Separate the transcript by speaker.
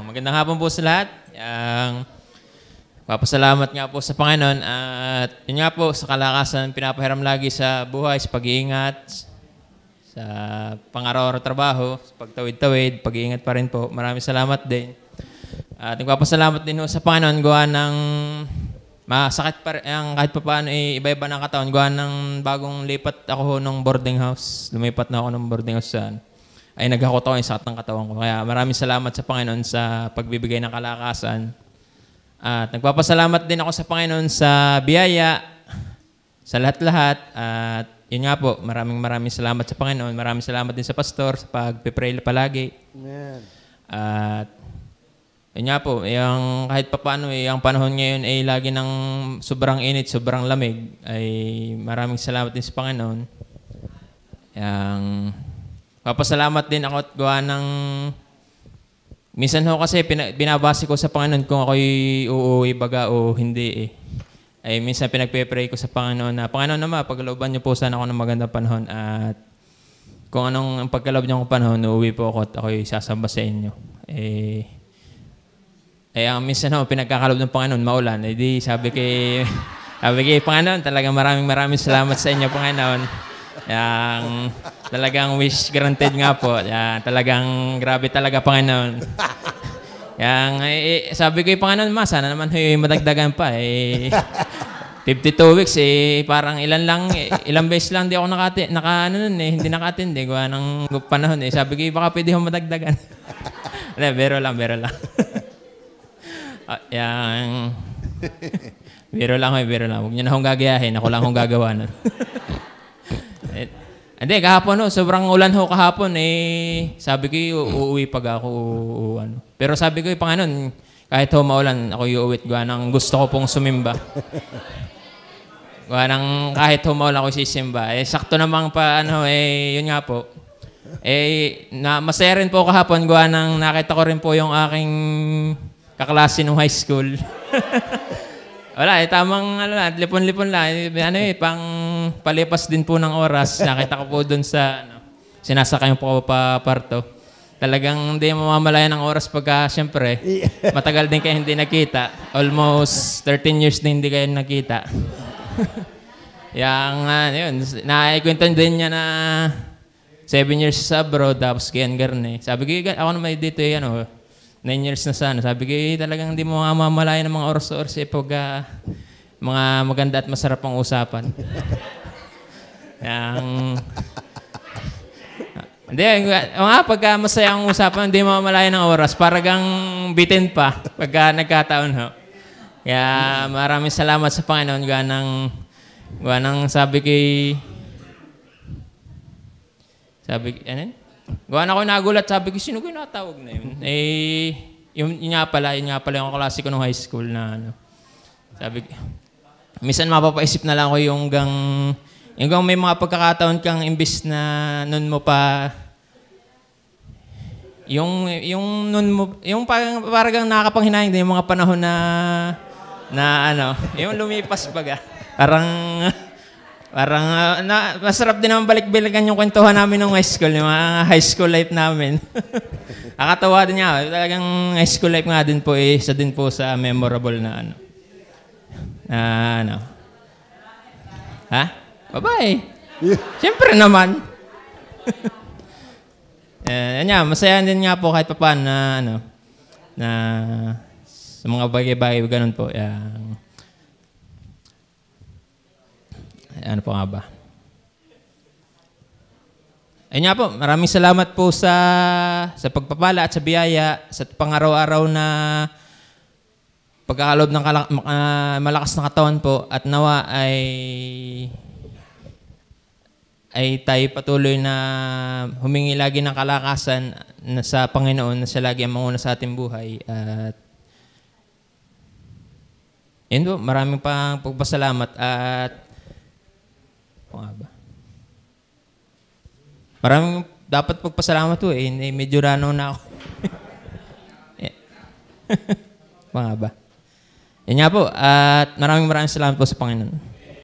Speaker 1: Magandang hapon po sa lahat. Papasalamat nga po sa Panginoon at yun nga po sa kalakasan pinapahiram lagi sa buhay, sa pag-iingat, sa pang-araw-araw trabaho, sa pagtawid-tawid, pag-iingat pa rin po. Maraming salamat din. At nagpapasalamat din po sa Panginoon gawa ng masakit pa rin, kahit pa paano iba-iba ng katawan. Gawa ng bagong lipat ako ng boarding house. Lumipat na ako ng boarding house saan. Ay naghakot ako yung sakit ng katawan ko. Kaya maraming salamat sa Panginoon sa pagbibigay ng kalakasan. At nagpapasalamat din ako sa Panginoon sa biyaya, sa lahat-lahat. At yun nga po, maraming salamat sa Panginoon. Maraming salamat din sa pastor sa pagpipray palagi.
Speaker 2: Amen.
Speaker 1: At yun nga po, yung kahit pa paano, yung panahon ngayon ay lagi ng sobrang init, sobrang lamig. Ay maraming salamat din sa Panginoon. Papasalamat din ako at gawa ng minsan ho kasi binabase ko sa Panginoon kung ako'y uuwi baga o hindi eh. Ay minsan pinagpe-pray ko sa Panginoon na, Panginoon naman, pagkalooban niyo po sana ako ng magandang panahon at kung anong pagkaloob niyo ng panahon, uuwi po ako at ako'y sasamba sa inyo. Ang minsan ho, pinagkakaloob ng Panginoon, maulan. Di sabi kay Panginoon, talagang maraming salamat sa inyo, Panginoon. Talagang wish granted nga po. Talagang grabe talaga, Panginoon. Sabi ko yung Panginoon, sana naman madagdagan pa. 52 weeks, parang ilang beses lang di ako hindi nakatindi. Gawa ng panahon. Sabi ko, baka pwede ho madagdagan. Biro lang. Biro lang. Huwag niyo na akong gagayahin. Ako lang akong gagawa nun. Hindi, kahapon sobrang ulan ho kahapon sabi ko uuwi pag ako Pero sabi ko Panginoon, kahit ho maulan, ako uuwi gawa ng gusto ko pong sumimba. Gawa ng kahit ho maulan ako sisimba. Sakto namang yun nga po. Masaya rin po kahapon gawa ng nakita ko rin po yung aking kaklase nung high school. Wala, tamang lipon-lipon lang. Pang palipas din po ng oras. Nakita ko po doon sa sinasakay po pa parto. Talagang hindi mamamalayan ng oras pagka, siyempre, matagal din kayo hindi nakita. Almost 13 years din hindi kayo nakita. Yun, naikwento din niya na 7 years sa abroad, tapos kayan garne. Sabi ko, ako naman dito 9 years na sana. Sabi ko, talagang hindi mo mamamalayan ng mga oras-oras pag mga maganda at masarap ang usapan. Hindi, pagka masaya ang usapan, hindi mo mamamalayan ng oras. Paragang bitin pa pagka nagkataon ho. Kaya maraming salamat sa Panginoon. Gawa ng sabi gawa na ako nagulat, sabi ko, sino ko yung natawag na yun? Yun nga pala yung klase ko nung high school na sabi ko, minsan mapapaisip na lang ako yung may mga pagkakataon kang imbis na nun mo pa, yung parang nakakapanghinayang din yung mga panahon yung lumipas baga. Parang masarap din naman balik-balikan yung kwentuhan namin ng high school, yung mga high school life namin. Nakatawa din nga. Talagang high school life nga din po, isa din po sa memorable na Ha? Babae. Siyempre naman. Masaya din nga po kahit pa paano na sa mga bagay-bagay ganun po. Ano po nga ba? Ayun nga po, maraming salamat po sa pagpapala at sa biyaya, sa pang-araw-araw na pagkakaloob ng malakas na katawan po at nawa ay tayo patuloy na humingi lagi ng kalakasan na sa Panginoon na siya lagi ang manguna sa ating buhay. At yun po, maraming pang pagpasalamat at maraming dapat pagpasalamat to medyo rano na ako. Yan nga ba? Yan nga po, at maraming salamat po sa Panginoon.